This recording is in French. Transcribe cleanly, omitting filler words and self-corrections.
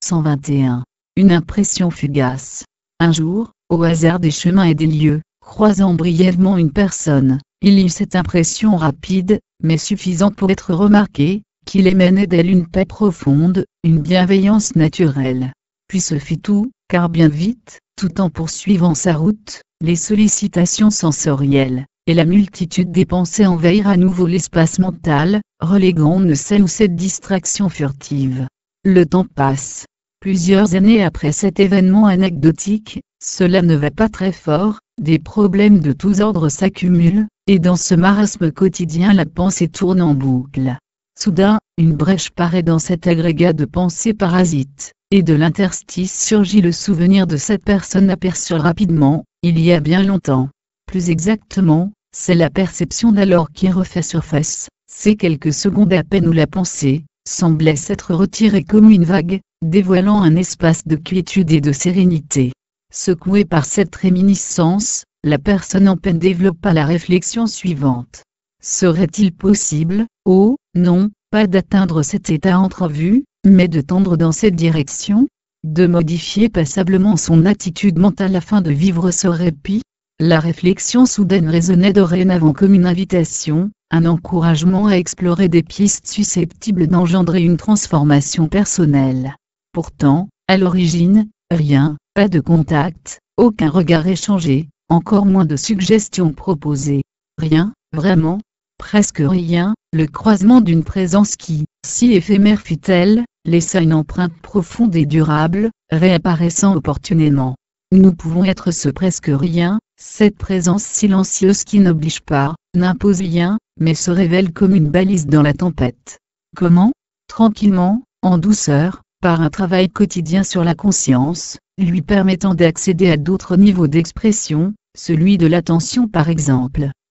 121. Une impression fugace. Un jour, au hasard des chemins et des lieux, croisant brièvement une personne, il eut cette impression rapide, mais suffisante pour être remarquée, qu'il émanait d'elle une paix profonde, une bienveillance naturelle. Puis ce fut tout, car bien vite, tout en poursuivant sa route, les sollicitations sensorielles, et la multitude des pensées envahirent à nouveau l'espace mental, reléguant on ne sait où cette distraction furtive. Le temps passe. Plusieurs années après cet événement anecdotique, cela ne va pas très fort, des problèmes de tous ordres s'accumulent, et dans ce marasme quotidien la pensée tourne en boucle. Soudain, une brèche paraît dans cet agrégat de pensées parasites, et de l'interstice surgit le souvenir de cette personne aperçue rapidement, il y a bien longtemps. Plus exactement, c'est la perception d'alors qui refait surface, ces quelques secondes à peine où la pensée semblait s'être retirée comme une vague, dévoilant un espace de quiétude et de sérénité. Secouée par cette réminiscence, la personne en peine développa la réflexion suivante. Serait-il possible, oh, non, pas d'atteindre cet état entrevu, mais de tendre dans cette direction, de modifier passablement son attitude mentale afin de vivre ce répit? La réflexion soudaine résonnait dorénavant comme une invitation, un encouragement à explorer des pistes susceptibles d'engendrer une transformation personnelle. Pourtant, à l'origine, rien, pas de contact, aucun regard échangé, encore moins de suggestions proposées. Rien, vraiment, presque rien, le croisement d'une présence qui, si éphémère fut-elle, laissa une empreinte profonde et durable, réapparaissant opportunément. Nous pouvons être ce presque rien, cette présence silencieuse qui n'oblige pas, n'impose rien, mais se révèle comme une balise dans la tempête. Comment? Tranquillement, en douceur, par un travail quotidien sur la conscience, lui permettant d'accéder à d'autres niveaux d'expression, celui de l'attention par exemple.